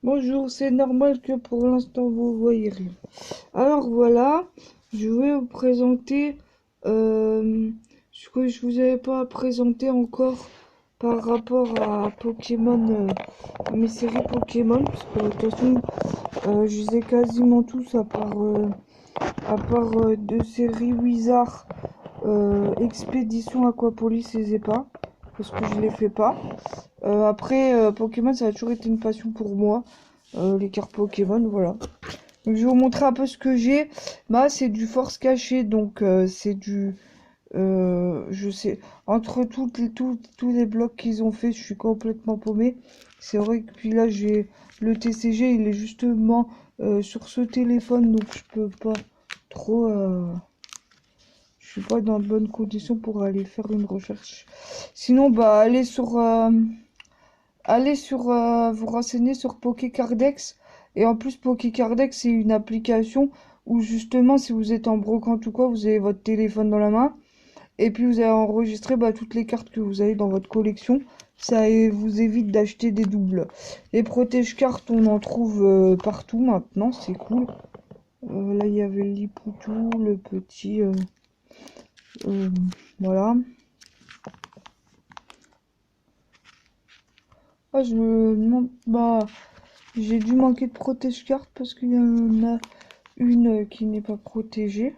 Bonjour, c'est normal que pour l'instant vous voyez rien. Alors voilà, je vais vous présenter ce que je vous avais pas présenté encore par rapport à Pokémon, à mes séries Pokémon, parce que de toute façon, je les ai quasiment tous à part deux séries Wizard, Expédition Aquapolis et Zepa, parce que je les fais pas. Après, Pokémon, ça a toujours été une passion pour moi. Les cartes Pokémon, voilà. Donc, je vais vous montrer un peu ce que j'ai. Bah, c'est du force caché, donc c'est du... je sais, entre tous les blocs qu'ils ont fait, je suis complètement paumé. C'est vrai que puis là, j'ai le TCG, il est justement sur ce téléphone, donc je peux pas trop... je suis pas dans de bonnes conditions pour aller faire une recherche. Sinon, bah, allez sur vous renseigner sur Pokécardex. Et en plus, Pokécardex, c'est une application où justement, si vous êtes en brocante ou quoi, vous avez votre téléphone dans la main. Et puis, vous allez enregistrer toutes les cartes que vous avez dans votre collection. Ça vous évite d'acheter des doubles. Les protège-cartes, on en trouve partout maintenant. C'est cool. Là, il y avait le Lipoutou, le petit... euh, voilà. Ah, je me demande... Bah... J'ai dû manquer de protège-carte parce qu'il y en a une qui n'est pas protégée.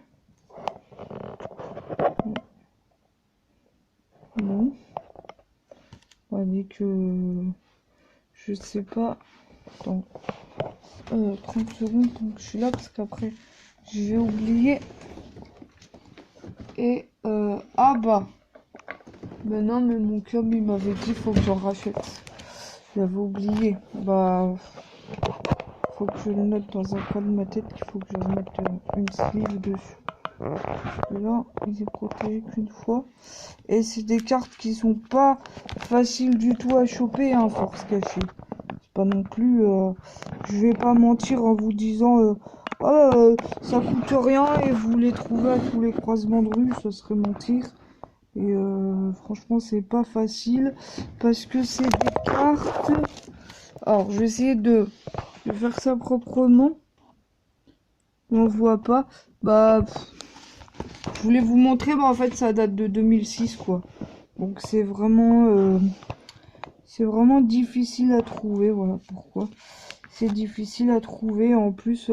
Bon, on dit que je sais pas. Attends, 30 secondes donc je suis là parce qu'après je vais oublier. Et ah bah, non, mais mon club il m'avait dit faut que j'en rachète. J'avais oublié. Bah, faut que je le note dans un coin de ma tête qu'il faut que je remette une sleeve dessus. Là, il est protégé qu'une fois. Et c'est des cartes qui sont pas faciles du tout à choper, hein, force cachée. C'est pas non plus... je vais pas mentir en vous disant... oh, ça coûte rien et vous les trouvez à tous les croisements de rue, ça serait mentir. Et franchement, c'est pas facile parce que c'est des cartes... Alors, je vais essayer de faire ça proprement. On voit pas. Bah... Je voulais vous montrer, en fait ça date de 2006 quoi. Donc c'est vraiment difficile à trouver, voilà pourquoi. C'est difficile à trouver, en plus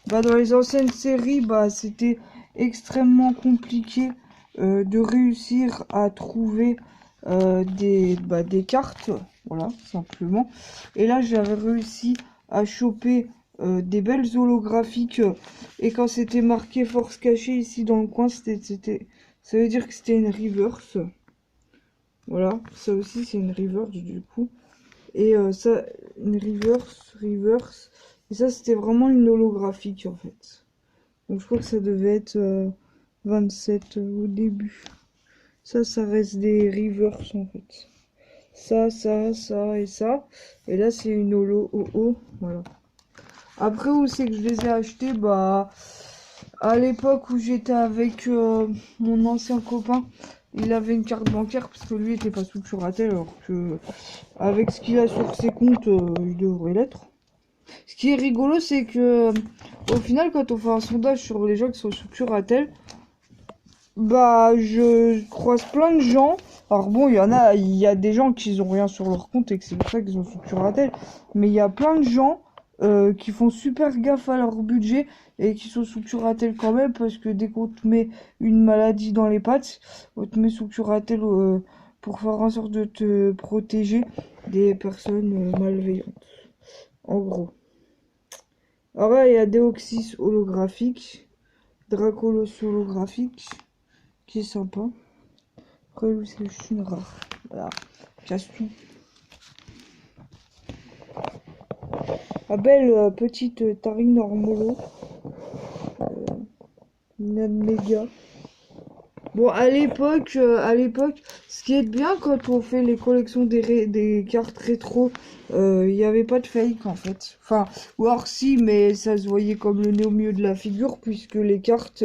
dans les anciennes séries, c'était extrêmement compliqué de réussir à trouver des cartes, voilà, simplement. Et là j'avais réussi à choper des belles holographiques et quand c'était marqué force cachée ici dans le coin, ça veut dire que c'était une reverse. Voilà, ça aussi c'est une reverse du coup. Et ça, une reverse. Et ça c'était vraiment une holographique en fait. Donc je crois que ça devait être 27 au début. Ça reste des reverse en fait. Ça et ça. Et là c'est une holo OO, voilà. Après, où c'est que je les ai achetés? À l'époque où j'étais avec mon ancien copain, il avait une carte bancaire parce que lui était pas sous Curatel, alors que avec ce qu'il a sur ses comptes, il devrait l'être. Ce qui est rigolo, c'est que au final, quand on fait un sondage sur les gens qui sont sous Curatel, je croise plein de gens. Alors bon, il y a des gens qui ont rien sur leur compte et que c'est pour ça qu'ils ont sous Curatel, mais il y a plein de gens qui font super gaffe à leur budget et qui sont sous curatelle quand même parce que dès qu'on te met une maladie dans les pattes, on te met sous curatelle pour faire en sorte de te protéger des personnes malveillantes. En gros. Alors là, il y a Deoxys holographique, Dracolos holographique, qui est sympa. Après, lui, c'est juste une rare. Voilà, casse tout. La belle petite Tarine Normolo. Une méga. Bon, à l'époque, Ce qui est bien quand on fait les collections des cartes rétro, il n'y avait pas de fake en fait. Enfin, ou alors si, mais ça se voyait comme le nez au milieu de la figure, puisque les cartes,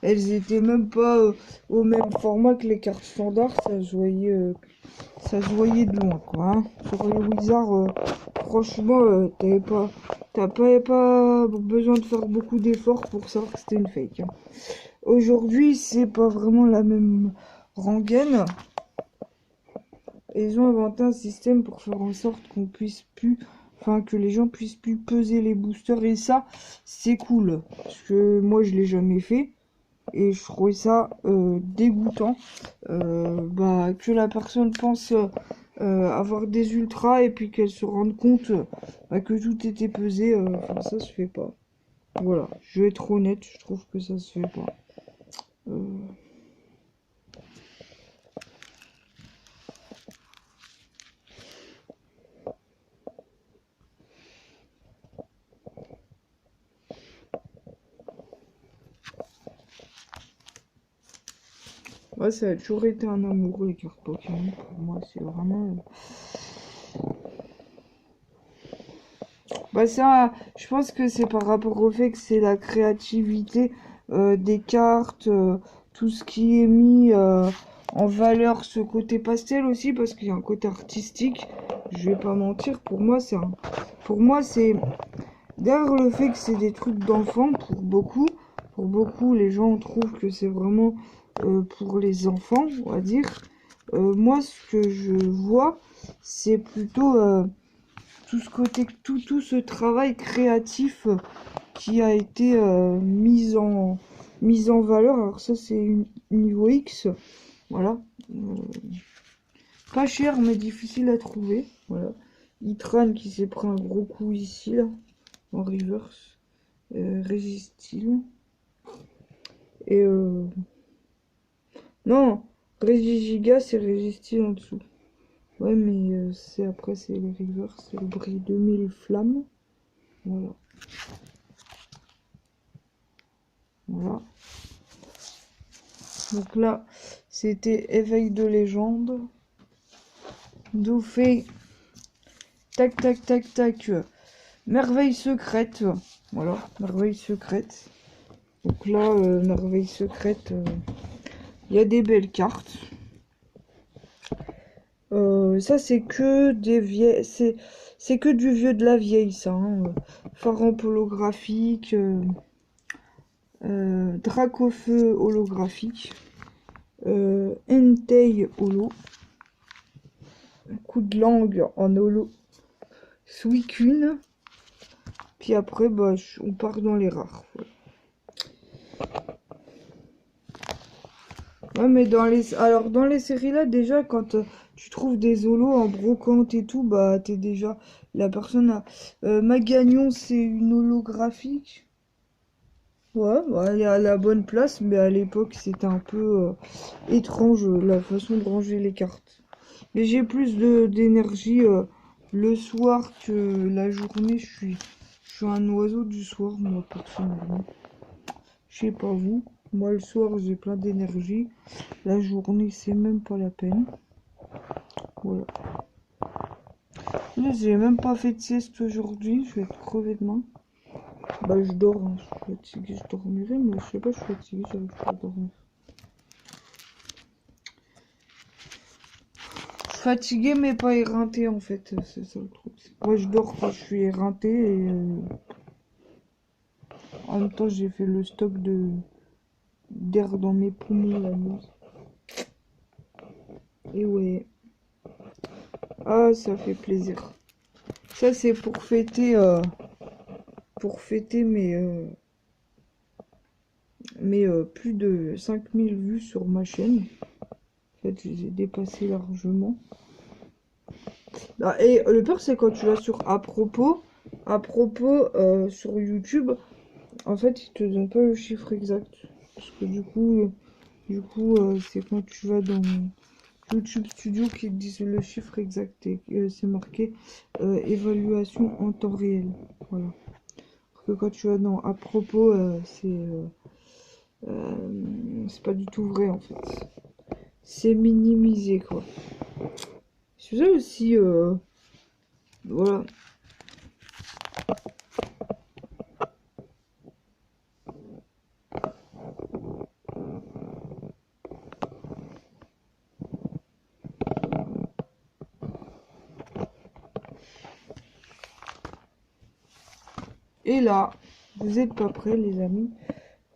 elles étaient même pas au même format que les cartes standards, ça se voyait de loin quoi. Hein. Sur les Wizards, franchement, t'as pas besoin de faire beaucoup d'efforts pour savoir que c'était une fake. Hein. Aujourd'hui, c'est pas vraiment la même rengaine. Et ils ont inventé un système pour faire en sorte qu'on puisse plus, enfin que les gens puissent plus peser les boosters. Et ça, c'est cool. Parce que moi, je l'ai jamais fait. Et je trouvais ça dégoûtant. Que la personne pense avoir des ultras et puis qu'elle se rende compte que tout était pesé. Enfin, ça se fait pas. Voilà, je vais être honnête, je trouve que ça se fait pas. Ouais, ça a toujours été un amoureux les cartes Pokémon. Pour moi, c'est vraiment. Bah ça, je pense que c'est par rapport au fait que c'est la créativité des cartes, tout ce qui est mis en valeur, ce côté pastel aussi, parce qu'il y a un côté artistique. Je vais pas mentir, pour moi c'est derrière le fait que c'est des trucs d'enfants pour beaucoup les gens trouvent que c'est vraiment pour les enfants, on va dire. Moi, ce que je vois, c'est plutôt tout ce côté, tout ce travail créatif qui a été mis en valeur. Alors ça, c'est niveau X, voilà. Pas cher, mais difficile à trouver, voilà. Itran qui s'est pris un gros coup ici, là, en reverse. Résistile. Et non, Régigiga, c'est Résistile en dessous. Ouais, mais c'est après, c'est les rivers, c'est le bris 2000 flammes. Voilà. Voilà. Donc là, c'était éveil de légende. Dauphin. Tac, tac, tac, tac. Merveille secrète. Voilà, merveille secrète. Donc là, merveille secrète, il y a des belles cartes. Ça, c'est que des vieilles. C'est que du vieux de la vieille, ça. Hein. Phare holographique. Dracofeu holographique. Entei holo. Coup de langue en holo. Suicune. Puis après, bah, on part dans les rares. Ouais, mais dans les séries là, déjà, quand tu trouves des holos en brocante et tout, bah, t'es déjà. La personne a. Magagnon, c'est une holographique. Ouais, bah, elle est à la bonne place, mais à l'époque, c'était un peu étrange la façon de ranger les cartes. Mais j'ai plus d'énergie le soir que la journée. Je suis un oiseau du soir, moi, personnellement. Je sais pas vous. Moi, le soir, j'ai plein d'énergie. La journée, c'est même pas la peine. Voilà. Là, j'ai même pas fait de sieste aujourd'hui. Je vais être crevé demain. Bah, je dors. Hein. Je suis fatiguée, je dormirai. Mais je sais pas, je suis fatiguée, j'arrive pas à dormir. Fatiguée, mais pas éreintée, en fait. C'est ça le truc. Moi, je dors quand je suis éreintée. Et en même temps, j'ai fait le stock d'air dans mes poumons la nuit. Et ouais. Ah, ça fait plaisir. Ça, c'est pour fêter mes plus de 5000 vues sur ma chaîne. En fait, je les ai dépassés largement. Ah, et le pire, c'est quand tu vas sur à propos sur YouTube, en fait, ils te donnent pas le chiffre exact. Parce que du coup c'est quand tu vas dans YouTube Studio qu'ils te disent le chiffre exact et c'est marqué évaluation en temps réel. Voilà. Parce que quand tu vas dans à propos, c'est pas du tout vrai en fait. c'est minimisé, quoi. C'est ça aussi, voilà. Et là, vous êtes pas prêts, les amis.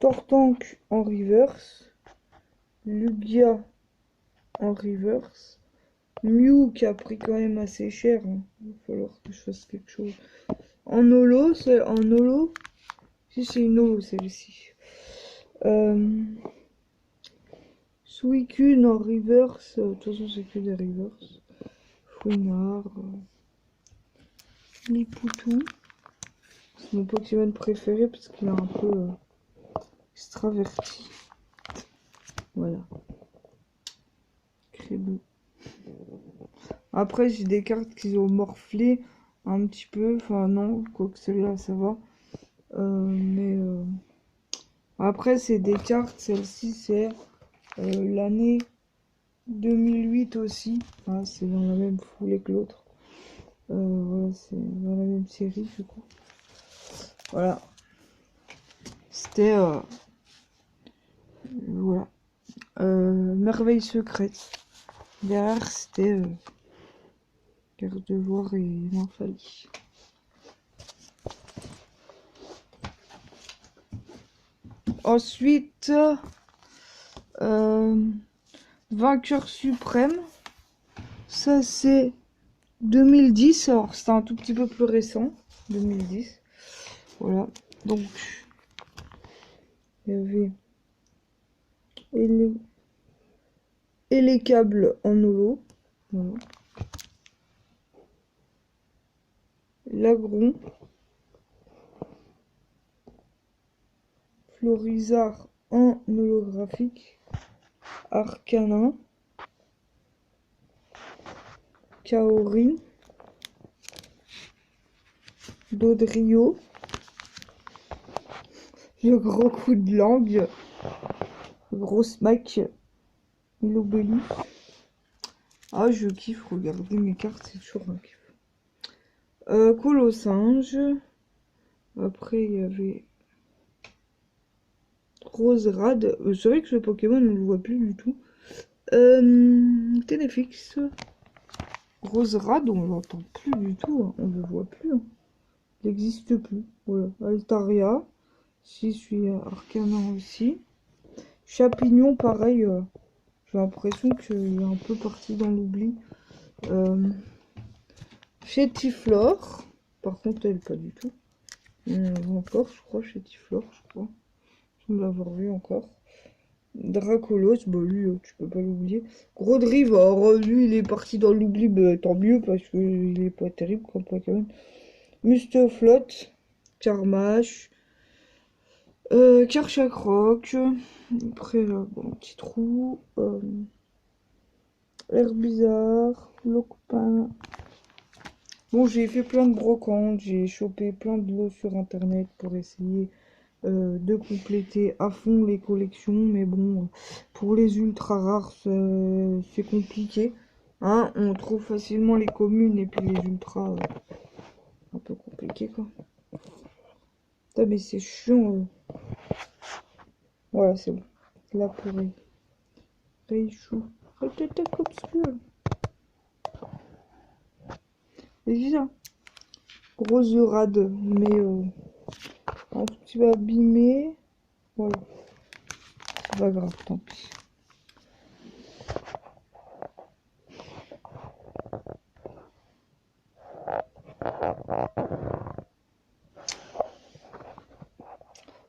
Tortank en reverse. Lugia en reverse. Mew qui a pris quand même assez cher. Hein. Il va falloir que je fasse quelque chose. En holo, c'est en holo. Si c'est une holo celle-ci. Suicune en reverse. De toute façon, c'est que des reverse. Fouinard. Lipoutou. C'est mon Pokémon préféré parce qu'il est un peu extraverti. Voilà. Credo. Après, j'ai des cartes qui ont morflé un petit peu. Enfin, non, quoique celle-là, ça va. Après, c'est des cartes. Celle-ci, c'est l'année 2008 aussi. Ah, c'est dans la même foulée que l'autre. Voilà, c'est dans la même série, du coup. Voilà. C'était... voilà. Merveille secrète. Derrière, c'était... Gardevoir et Nymphalie. Ensuite, vainqueur suprême. Ça, c'est 2010. Alors, c'est un tout petit peu plus récent. 2010. Voilà. Donc, il y avait et les câbles en holo. Voilà. Lagron. Florizard en holographique. Arcanin. Kaori. Dodrio. Le gros coup de langue. Le gros smack. Ilobelu. Ah, je kiffe, regardez mes cartes, c'est toujours un kiff. Colossinge. Après, il y avait Roserade. C'est vrai que ce Pokémon, on ne le voit plus du tout. Téléfix. Roserade, on l'entend plus du tout. Hein. On ne le voit plus. Hein. Il n'existe plus. Voilà. Altaria. Si, je suis Arcanin aussi. Chapignon, pareil. J'ai l'impression qu'il est un peu parti dans l'oubli. Chétiflore. Par contre, elle, pas du tout. Encore, je crois, Chétiflore, je crois. Je me l'avoir vu encore. Dracolos, bah lui, tu peux pas l'oublier. Grodrive, alors lui, il est parti dans l'oubli, bah, tant mieux, parce qu'il est pas terrible comme Pokémon. Mustaflot, Carmache, Karchakroc, après, bon, petit trou, Herbizarre, Locopain. Bon, j'ai fait plein de brocantes, j'ai chopé plein de lots sur internet pour essayer de compléter à fond les collections, mais bon, pour les ultra rares, c'est compliqué. Hein, on trouve facilement les communes et puis les ultras, un peu compliqué quoi. Putain, mais c'est chiant. Voilà, c'est bon. Là pour Reichou. Peut-être obscur. C'est ça. Grosse rade, mais un tout petit peu abîmé. Voilà. C'est pas grave, tant pis.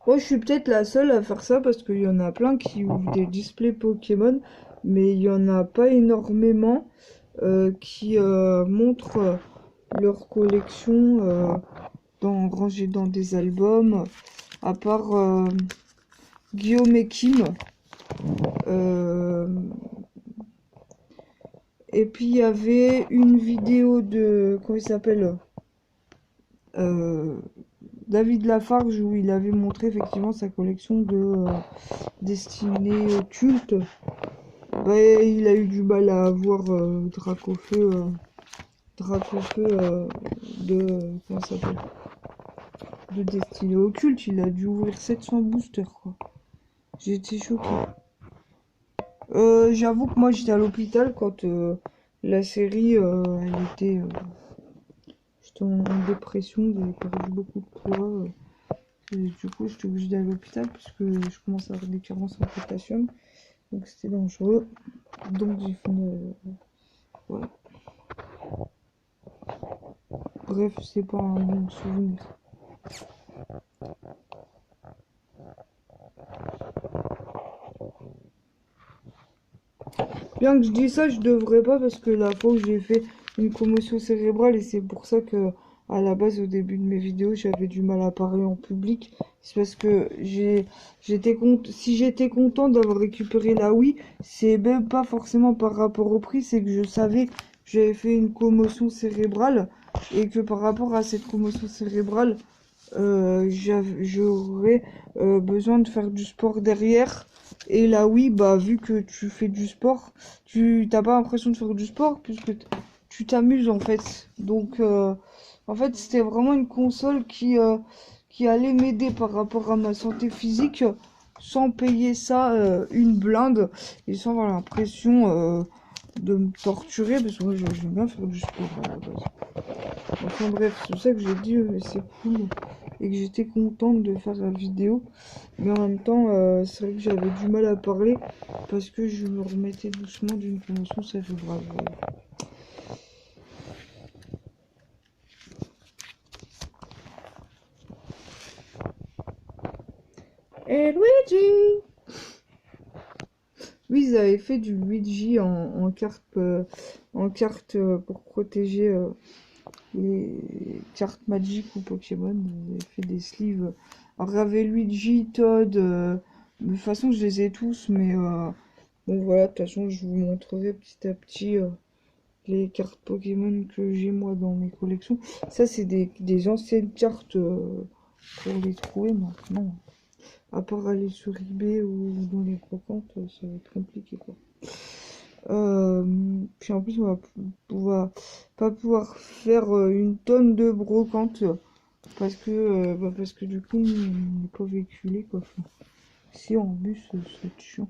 Moi, je suis peut-être la seule à faire ça parce qu'il y en a plein qui ouvrent des displays Pokémon, mais il y en a pas énormément qui montrent leur collection rangée dans des albums, à part Guillaume et Kim. Et puis il y avait une vidéo de, comment il s'appelle, David Lafarge, où il avait montré effectivement sa collection de destinées cultes. Bah, il a eu du mal à avoir Dracofeu de... comment ça s'appelle? De Destinée Occulte. Il a dû ouvrir 700 boosters, quoi. J'ai été choquée. J'avoue que moi, j'étais à l'hôpital quand la série, elle était... j'étais en dépression, j'avais perdu beaucoup de poids. Et du coup, j'étais obligée d'aller à l'hôpital parce que je commençais à avoir des carences en potassium. Donc, c'était dangereux. Donc, j'ai fini... voilà. Bref, c'est pas un bon souvenir. Bien que je dis ça, je devrais pas parce que la fois où j'ai fait une commotion cérébrale et c'est pour ça que à la base au début de mes vidéos j'avais du mal à parler en public. C'est parce que si j'étais content d'avoir récupéré la Wii, c'est même pas forcément par rapport au prix, c'est que je savais que j'avais fait une commotion cérébrale et que par rapport à cette commotion cérébrale, j'aurais besoin de faire du sport derrière. Et là, oui, bah, vu que tu fais du sport, tu t'as pas l'impression de faire du sport puisque tu t'amuses en fait. Donc, en fait, c'était vraiment une console qui allait m'aider par rapport à ma santé physique sans payer ça une blinde et sans avoir l'impression de me torturer parce que moi, j'aime bien faire du sport à la base. Enfin bref, c'est pour ça que j'ai dit c'est cool et que j'étais contente de faire la vidéo. Mais en même temps, c'est vrai que j'avais du mal à parler parce que je me remettais doucement d'une commotion cérébrale. Et Luigi! Oui, ils avaient fait du Luigi en carte, pour protéger les cartes Magic ou Pokémon. Ils avaient fait des sleeves. Alors, il y avait Luigi, Todd. De toute façon, je les ai tous, mais bon, voilà. De toute façon, je vous montrerai petit à petit les cartes Pokémon que j'ai moi dans mes collections. Ça, c'est des anciennes cartes pour les trouver maintenant. À part aller sur eBay ou dans les brocantes, ça va être compliqué, quoi. Puis en plus, va pas pouvoir faire une tonne de brocantes parce que du coup, on n'est pas véhiculé, quoi. Enfin, si en bus, c'est chiant.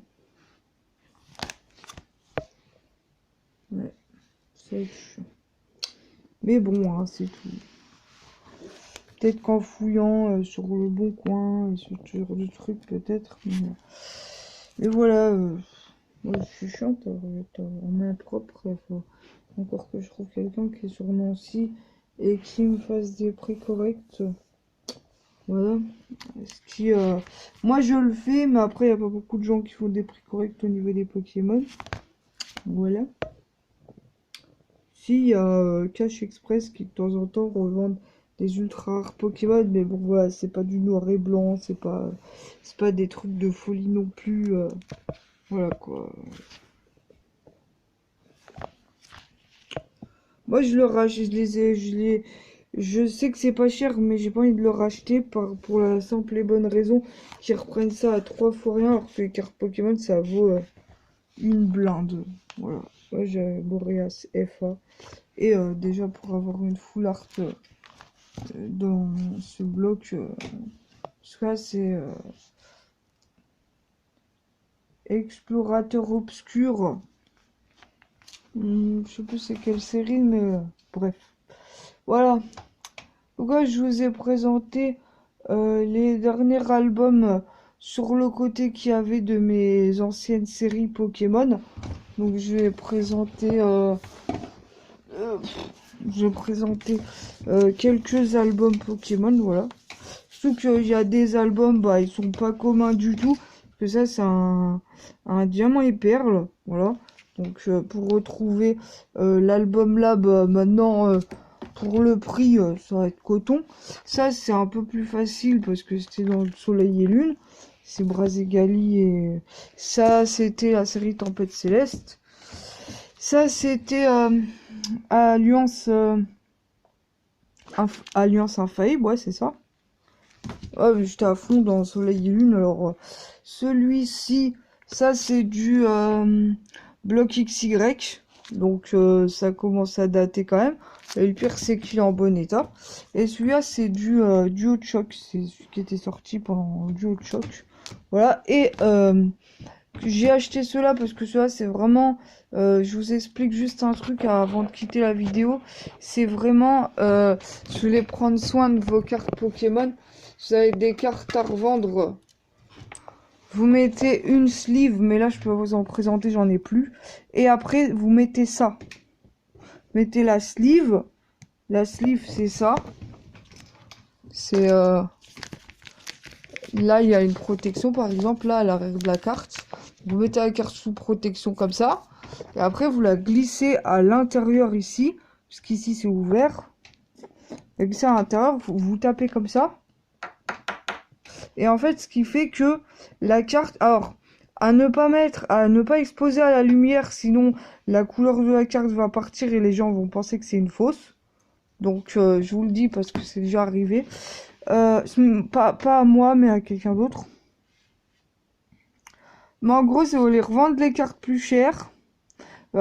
Ouais, c'est chiant. Mais bon, hein, c'est tout. Peut-être qu'en fouillant sur le bon coin, ce genre de truc, peut-être. Mais voilà, moi je suis chiante en main propre. Il faut encore que je trouve quelqu'un qui est sur Nancy et qui me fasse des prix corrects. Voilà. Moi je le fais, mais après il n'y a pas beaucoup de gens qui font des prix corrects au niveau des Pokémon. Voilà. Si, il y a Cash Express qui de temps en temps revendent des ultra rares Pokémon, mais bon voilà, c'est pas du noir et blanc, c'est pas des trucs de folie non plus. Voilà quoi. Moi je le rachète, je sais que c'est pas cher, mais j'ai pas envie de le racheter pour la simple et bonne raison qu'ils reprennent ça à 3 fois rien, alors que les cartes Pokémon ça vaut une blinde. Voilà. Moi j'ai Boreas FA. Et déjà pour avoir une full art dans ce bloc, soit c'est Explorateur Obscur. Je sais plus c'est quelle série, mais bref. Voilà. Donc là, je vous ai présenté les derniers albums sur le côté qu'il y avait de mes anciennes séries Pokémon. Donc je vais présenter quelques albums Pokémon, voilà. Surtout qu'il y a des albums, bah ils sont pas communs du tout. Parce que ça c'est un diamant et perle, voilà. Donc pour retrouver l'album là, bah maintenant pour le prix ça va être coton. Ça c'est un peu plus facile parce que c'était dans le Soleil et Lune. C'est Braségali et ça c'était la série Tempête Céleste. Ça c'était Alliance Alliance Infaillible, ouais c'est ça. Ouais, mais j'étais à fond dans Soleil et Lune. Alors celui-ci, ça c'est du bloc XY. Donc ça commence à dater quand même. Et le pire c'est qu'il est en bon état. Et celui-là c'est du Duo Shock. C'est celui qui était sorti pendant Duo Shock. Voilà. Et j'ai acheté cela parce que cela c'est vraiment... je vous explique juste un truc avant de quitter la vidéo. C'est vraiment... je voulais prendre soin de vos cartes Pokémon. Vous avez des cartes à revendre. Vous mettez une sleeve, mais là je peux vous en présenter, j'en ai plus. Et après vous mettez ça. Mettez la sleeve. La sleeve c'est ça. C'est là il y a une protection par exemple, là à l'arrière de la carte. Vous mettez la carte sous protection comme ça. Et après vous la glissez à l'intérieur ici. Puisqu'ici c'est ouvert. Et puis ça à l'intérieur, vous tapez comme ça. Et en fait ce qui fait que la carte... Alors... à ne pas exposer à la lumière, sinon la couleur de la carte va partir et les gens vont penser que c'est une fausse. Donc je vous le dis parce que c'est déjà arrivé. Pas à moi, mais à quelqu'un d'autre. Mais en gros, si vous voulez revendre les cartes plus chères,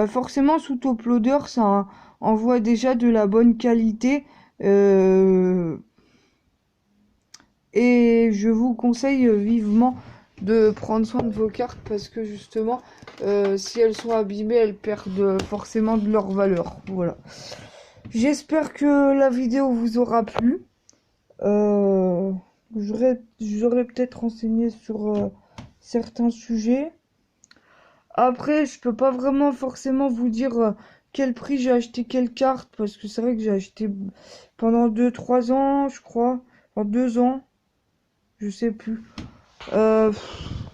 forcément sous top loader, ça envoie déjà de la bonne qualité. Et je vous conseille vivement de prendre soin de vos cartes parce que justement si elles sont abîmées elles perdent forcément de leur valeur. Voilà, j'espère que la vidéo vous aura plu. J'aurais peut-être renseigné sur certains sujets. Après je peux pas vraiment forcément vous dire quel prix j'ai acheté quelle carte parce que c'est vrai que j'ai acheté pendant 2-3 ans je crois, en 2 ans je sais plus.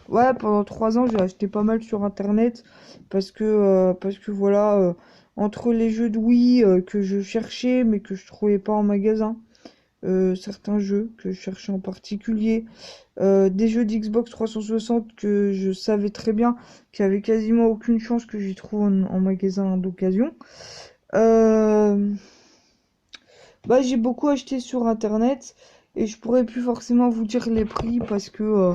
Ouais, pendant 3 ans, j'ai acheté pas mal sur internet parce que voilà, entre les jeux de Wii que je cherchais mais que je trouvais pas en magasin, certains jeux que je cherchais en particulier, des jeux d'Xbox 360 que je savais très bien qu'il y avait quasiment aucune chance que j'y trouve en magasin d'occasion. Bah, j'ai beaucoup acheté sur internet et je pourrais plus forcément vous dire les prix parce que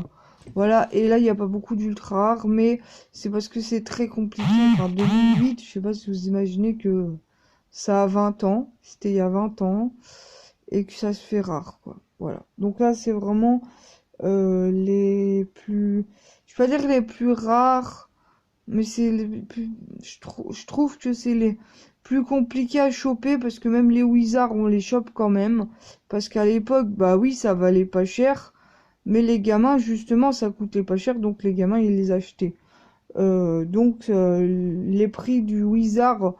voilà, et là il n'y a pas beaucoup d'ultra rares, mais c'est parce que c'est très compliqué. Enfin, 2008, je sais pas si vous imaginez que ça a 20 ans, c'était il y a 20 ans, et que ça se fait rare, quoi. Voilà. Donc là, c'est vraiment les plus... Je vais pas dire les plus rares, mais c'est les plus... je trouve que c'est les plus compliqués à choper parce que même les Wizards, on les chope quand même. Parce qu'à l'époque, bah oui, ça valait pas cher. Mais les gamins, justement, ça coûtait pas cher, donc les gamins, ils les achetaient. Donc, les prix du Wizard,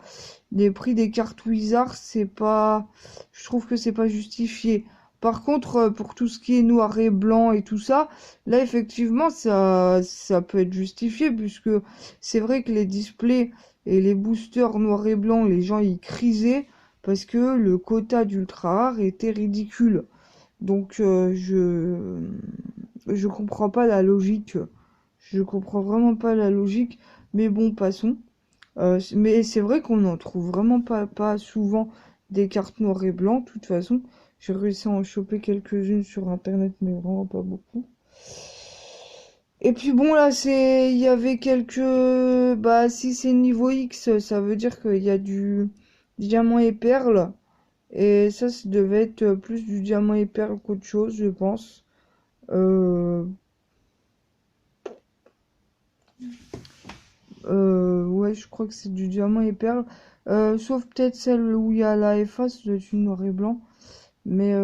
les prix des cartes Wizard, c'est pas... Je trouve que c'est pas justifié. Par contre, pour tout ce qui est noir et blanc et tout ça, là, effectivement, ça peut être justifié, puisque c'est vrai que les displays et les boosters noir et blanc, les gens, ils crisaient, parce que le quota d'ultra rare était ridicule. Donc je comprends pas la logique. Je comprends vraiment pas la logique. Mais bon, passons. Mais c'est vrai qu'on n'en trouve vraiment pas souvent des cartes noires et blanc. De toute façon, j'ai réussi à en choper quelques-unes sur internet, mais vraiment pas beaucoup. Et puis bon, là, il y avait quelques... Bah, si c'est niveau X, ça veut dire qu'il y a du diamant et perle. Et ça devait être plus du diamant et perle qu'autre chose, je pense. Euh, ouais, je crois que c'est du diamant et perle. Sauf peut-être celle où il y a la FA, c'est du noir et blanc. Mais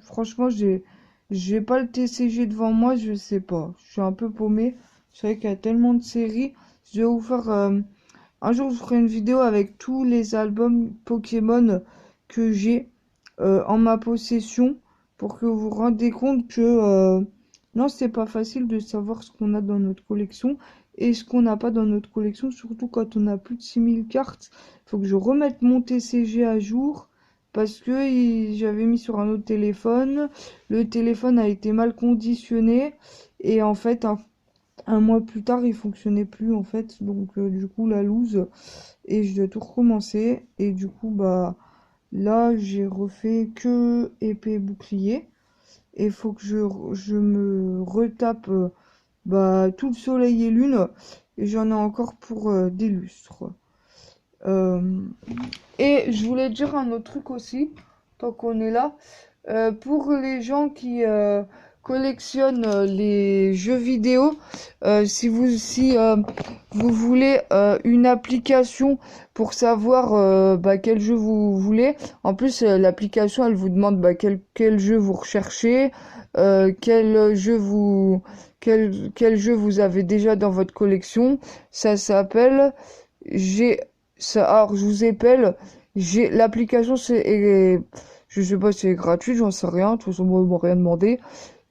franchement, j'ai pas le TCG devant moi, je sais pas. Je suis un peu paumé. C'est vrai qu'il y a tellement de séries. Je vais vous faire... un jour, je ferai une vidéo avec tous les albums Pokémon que j'ai en ma possession pour que vous vous rendez compte que non, c'est pas facile de savoir ce qu'on a dans notre collection et ce qu'on n'a pas dans notre collection, surtout quand on a plus de 6000 cartes. Il faut que je remette mon TCG à jour parce que j'avais mis sur un autre téléphone. Le téléphone a été mal conditionné et en fait, un mois plus tard, il fonctionnait plus en fait. Donc du coup, la loose et je dois tout recommencer et du coup, bah là, j'ai refait que épée bouclier. Et il faut que je me retape bah, tout le soleil et lune. Et j'en ai encore pour des lustres. Euh, et je voulais dire un autre truc aussi, tant qu'on est là. Pour les gens qui collectionnent les jeux vidéo, si vous voulez une application pour savoir bah, quel jeu vous voulez, en plus l'application elle vous demande bah, quel jeu vous recherchez, quel jeu vous avez déjà dans votre collection. Ça s'appelle j'ai ça. Alors je vous appelle. J'ai l'application je sais pas si c'est gratuit, j'en sais rien. De toute façon, moi, ils m'ont rien demandé.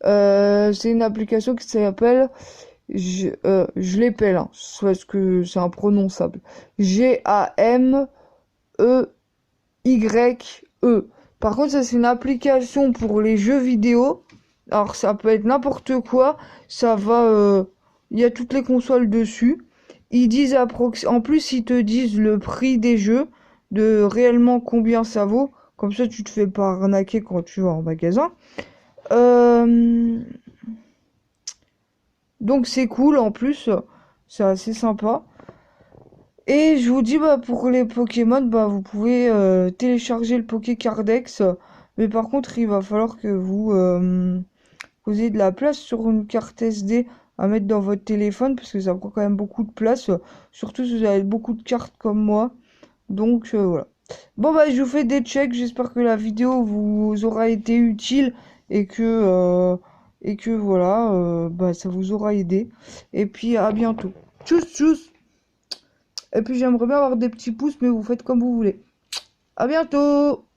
C'est une application qui s'appelle, je l'appelle, hein, parce que c'est imprononçable. Gameye. Par contre, ça, c'est une application pour les jeux vidéo. Alors, ça peut être n'importe quoi. Ça va, il y a toutes les consoles dessus. Ils disent en plus, ils te disent le prix des jeux, de réellement combien ça vaut. Comme ça, tu te fais pas arnaquer quand tu vas en magasin. Euh, donc c'est cool en plus, c'est assez sympa. Et je vous dis bah pour les Pokémon, bah vous pouvez télécharger le Pokécardex, mais par contre il va falloir que vous ayez de la place sur une carte SD à mettre dans votre téléphone parce que ça prend quand même beaucoup de place, surtout si vous avez beaucoup de cartes comme moi. Donc voilà. Bon bah je vous fais des checks, j'espère que la vidéo vous aura été utile et que voilà, bah ça vous aura aidé. Et puis à bientôt. Tchuss tchuss. Et puis j'aimerais bien avoir des petits pouces, mais vous faites comme vous voulez. À bientôt.